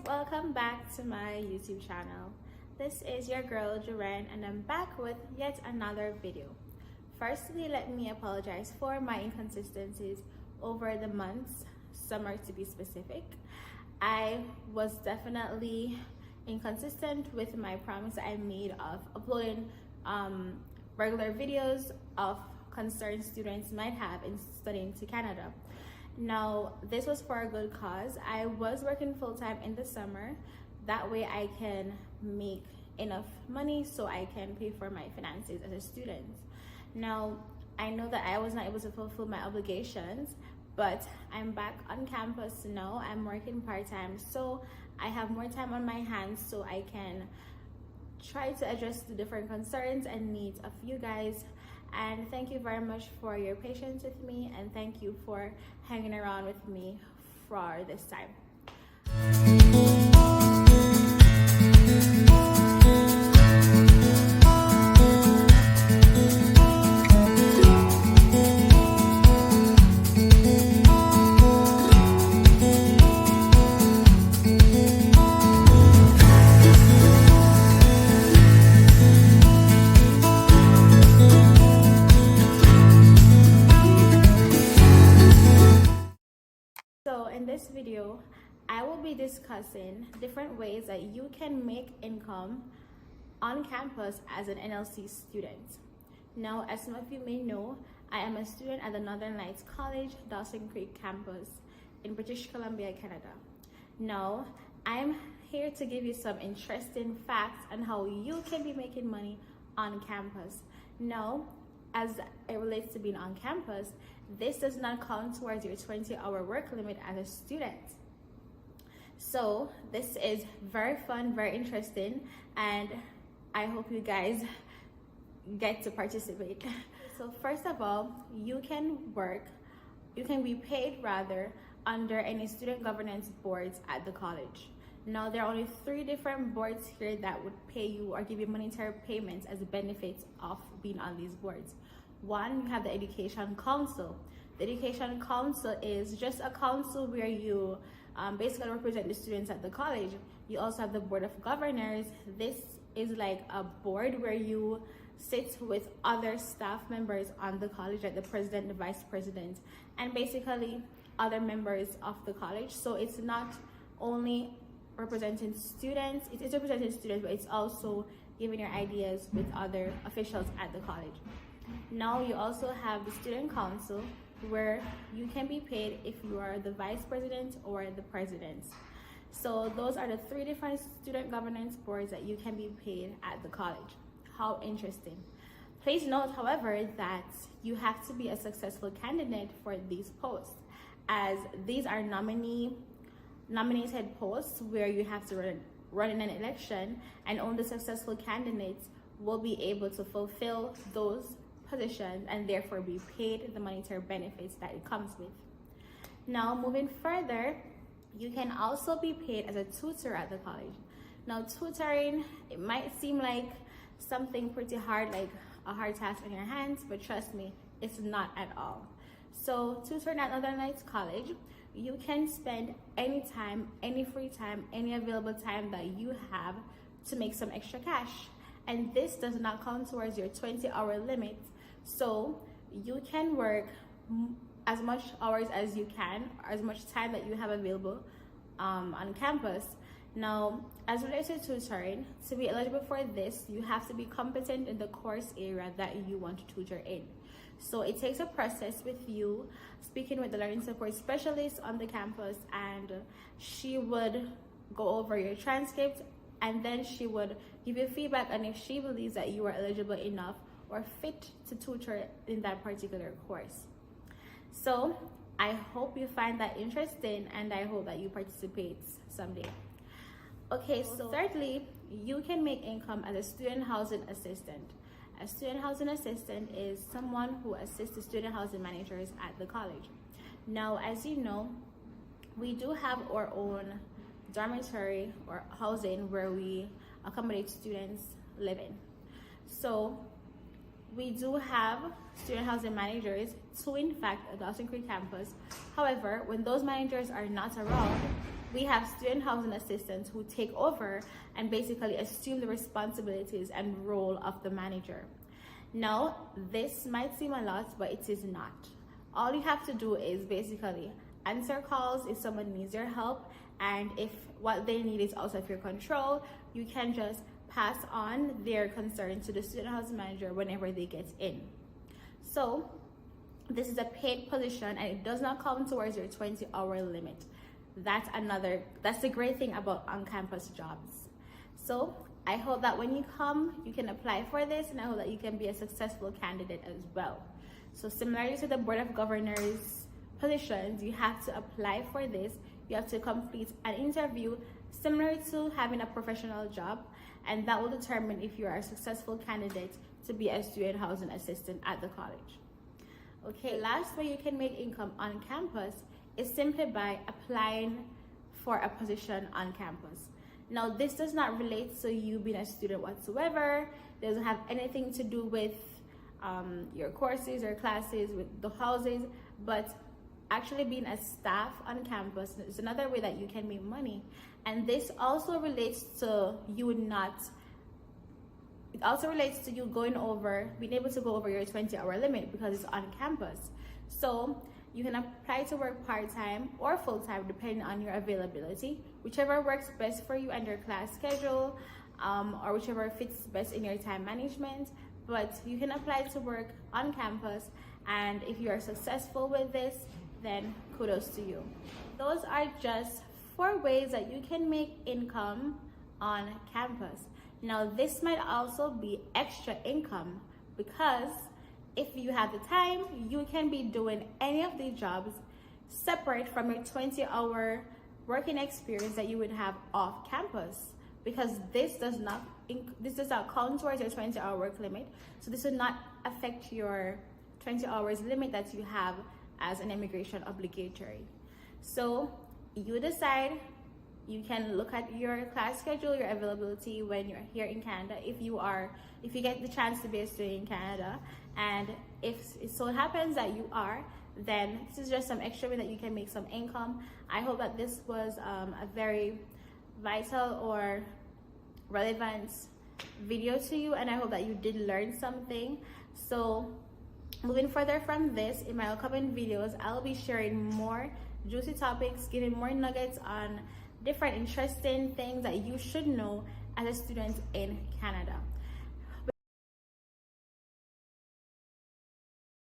Welcome back to my YouTube channel. This is your girl Joren and I'm back with yet another video. Firstly, let me apologize for my inconsistencies over the months, summer to be specific. I was definitely inconsistent with my promise I made of uploading regular videos of concerns students might have in studying to Canada. Now, this was for a good cause. I was working full-time in the summer. That way I can make enough money so I can pay for my finances as a student. Now, I know that I was not able to fulfill my obligations, but I'm back on campus now. I'm working part-time, so I have more time on my hands so I can try to address the different concerns and needs of you guys. And thank you very much for your patience with me, and thank you for hanging around with me for this time. So in this video, I will be discussing different ways that you can make income on campus as an NLC student. Now, as some of you may know, I am a student at the Northern Lights College, Dawson Creek campus in British Columbia, Canada. Now, I'm here to give you some interesting facts on how you can be making money on campus. Now, as it relates to being on campus, this does not count towards your 20-hour work limit as a student. So this is very fun, very interesting, and I hope you guys get to participate. So first of all, you can be paid rather under any student governance boards at the college. Now, there are only 3 different boards here that would pay you or give you monetary payments as benefits of being on these boards. One, you have the Education Council. The Education Council is just a council where you basically represent the students at the college. You also have the Board of Governors. This is like a board where you sit with other staff members on the college, like the president, the vice president, and basically other members of the college. So it's not only representing students, it is representing students, but it's also giving your ideas with other officials at the college. Now, you also have the Student Council, where you can be paid if you are the vice president or the president. So those are the 3 different student governance boards that you can be paid at the college. How interesting. Please note, however, that you have to be a successful candidate for these posts, as these are nominated posts where you have to run in an election, and only successful candidates will be able to fulfill those positions and therefore be paid the monetary benefits that it comes with. Now, moving further, you can also be paid as a tutor at the college. Now, tutoring, it might seem like something pretty hard, like a hard task on your hands, but trust me, it's not at all. So, tutoring at Northern Lights College, you can spend any time, any free time, any available time that you have to make some extra cash. And this does not count towards your 20-hour limit. So you can work as much hours as you can, or as much time that you have available on campus. Now, as related to tutoring, to be eligible for this, you have to be competent in the course area that you want to tutor in. So it takes a process with you speaking with the learning support specialist on the campus, and she would go over your transcript, and then she would give you feedback on if she believes that you are eligible enough or fit to tutor in that particular course. So I hope you find that interesting, and I hope that you participate someday. Okay, so thirdly, you can make income as a student housing assistant. A student housing assistant is someone who assists the student housing managers at the college. Now, as you know, we do have our own dormitory or housing where we accommodate students living. So we do have student housing managers, 2 in fact, at Dawson Creek campus. However, when those managers are not around, we have student housing assistants who take over and basically assume the responsibilities and role of the manager. Now, this might seem a lot, but it is not. All you have to do is basically answer calls if someone needs your help, and if what they need is out of your control, you can just pass on their concern to the student housing manager whenever they get in. So this is a paid position and it does not count towards your 20-hour limit. That's the great thing about on-campus jobs. So I hope that when you come, you can apply for this, and I hope that you can be a successful candidate as well. So similarly to the Board of Governors positions, you have to apply for this. You have to complete an interview similar to having a professional job, and that will determine if you are a successful candidate to be a student housing assistant at the college. Okay, last way you can make income on campus is simply by applying for a position on campus. Now, this does not relate to you being a student whatsoever. It doesn't have anything to do with your courses or classes, with the houses, but actually being a staff on campus is another way that you can make money. And this also relates to you being able to go over your 20-hour limit because it's on campus. So you can apply to work part-time or full-time depending on your availability, whichever works best for you and your class schedule, or whichever fits best in your time management. But you can apply to work on campus, and if you are successful with this, then kudos to you. Those are just 4 ways that you can make income on campus. Now, this might also be extra income because if you have the time, you can be doing any of these jobs separate from your 20-hour working experience that you would have off campus, because this does not count towards your 20-hour work limit. So this would not affect your 20 hours limit that you have as an immigration obligatory. So you decide. You can look at your class schedule, your availability when you're here in Canada, if you get the chance to be a student in Canada, and if it so happens that you are, then this is just some extra way that you can make some income. I hope that this was a very vital or relevant video to you, and I hope that you did learn something. So moving further from this, in my upcoming videos, I'll be sharing more juicy topics, giving more nuggets on different interesting things that you should know as a student in Canada.